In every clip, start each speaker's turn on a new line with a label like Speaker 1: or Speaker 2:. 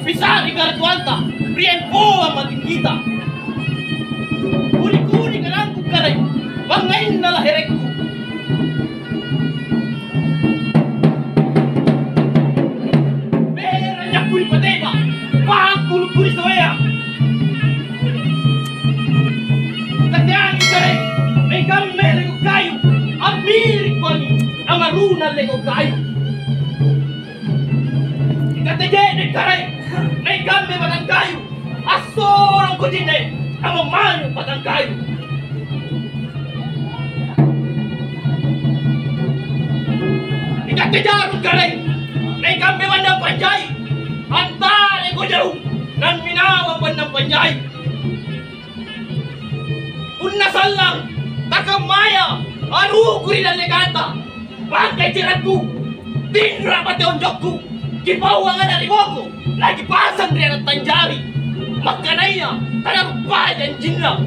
Speaker 1: Bisa digaratuanta, rien po ang matingkita. Kuni-kuni ka lang kung karay, bangayin na lahirek ko. Pera niya kuni pateba, pahang kuli-kuli sa waya. Tandaan yung karay, may gamay lego kayo, at mirik ko ang aruna lego kayo. Ikatagyan karay, may kami matangkayo, asorang ko din ang mamanyo matangkayo. Ikatijarong karay, may kami man ng panjay, antali ko daw, ng minawang man ng panjay. Kung nasalang, takamaya, aru ko rin ang legata, bangkay tirat ko, tinra pati ang jok ko, kipawangan na ribo ko, lagi pasang rin ang tanjari. Magkanaya, tanang bayan jinla.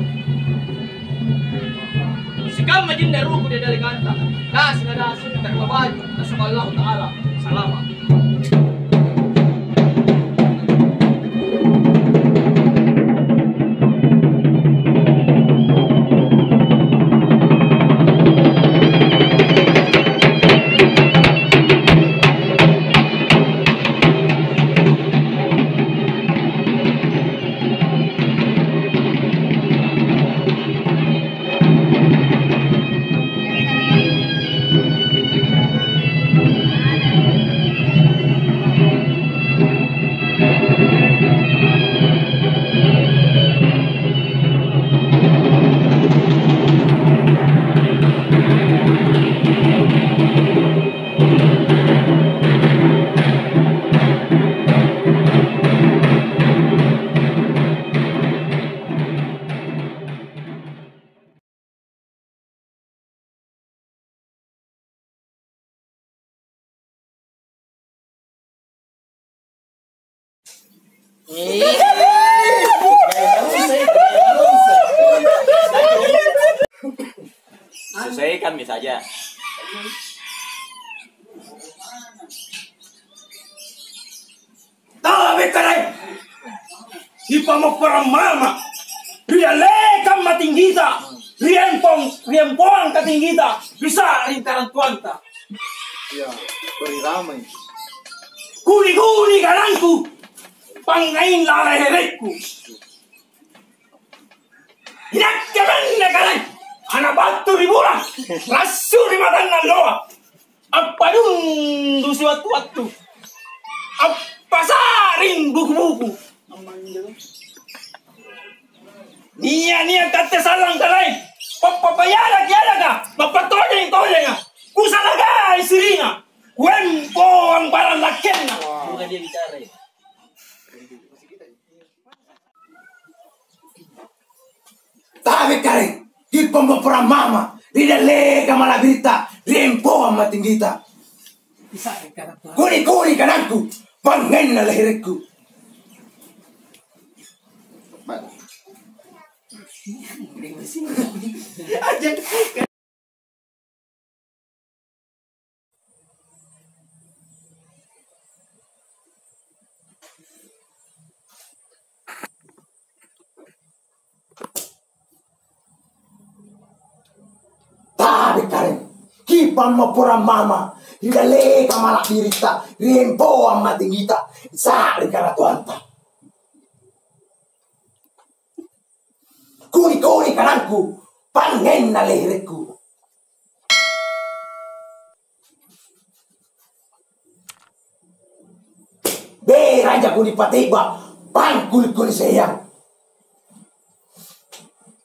Speaker 1: Sikam majin na ruko di dari kanta. Nas na dasin na taglabay, na sumalahu ta'ala. Salamat.
Speaker 2: Selesaikan saja.
Speaker 3: Tapi karay, hipa mo para mama, rialekam matinggita, riempong katinggita, bisa rin tarantwanta.
Speaker 4: Ya, beri ramai.
Speaker 3: Kuni-kuni kalangku, pangain lalaherekku. Inakkemen nekarai, anak batu riburan, rasu di matan loa. Apa dundu si waktu-waktu, apa saring buku-buku. Nia kate salang kalai, papayara ka, papatoleng ka, kusalaga isiringa, wempo ang barang lakenna.
Speaker 1: Bukan dia bicara ya.
Speaker 3: Tabe kare, di pembopora mama, di lega malabirita, riempo ang matinggita. Kuni kananku, pangen na lahirku. Tabe kare, di pembopora mama, di lega malabirita, riempo ang matinggita, sa rikaratuanta. Kuni kananku, pangen na leherku. Raja kuni patiba, pangkul sayang.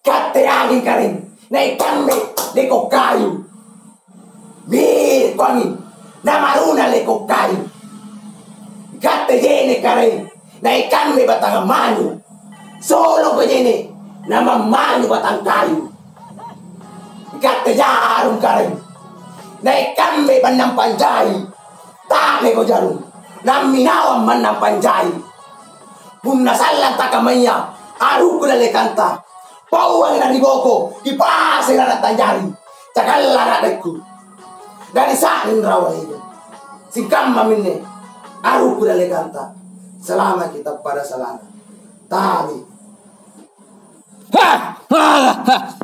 Speaker 3: Kate angin karing, naik kambe leko kayu. Mir pangin, namaruna leko kayu. Kate jene karing, naik kambe batang manu. Solo ko jene, nama manu batang kayu. Kate jarum karing, naik kambe bandang panjai. Tak leko jarum. Naminawan man ng panjay. Kung nasalang takamaya, aru ko na lekanta. Pauwang na riboko, ipasay na natanjari. Takal na nadag ko. Dari sa akin rawa ito. Singkam mamine, aru ko na lekanta. Salamat kita pada salana. Tabi. Ha! Ha! Ha!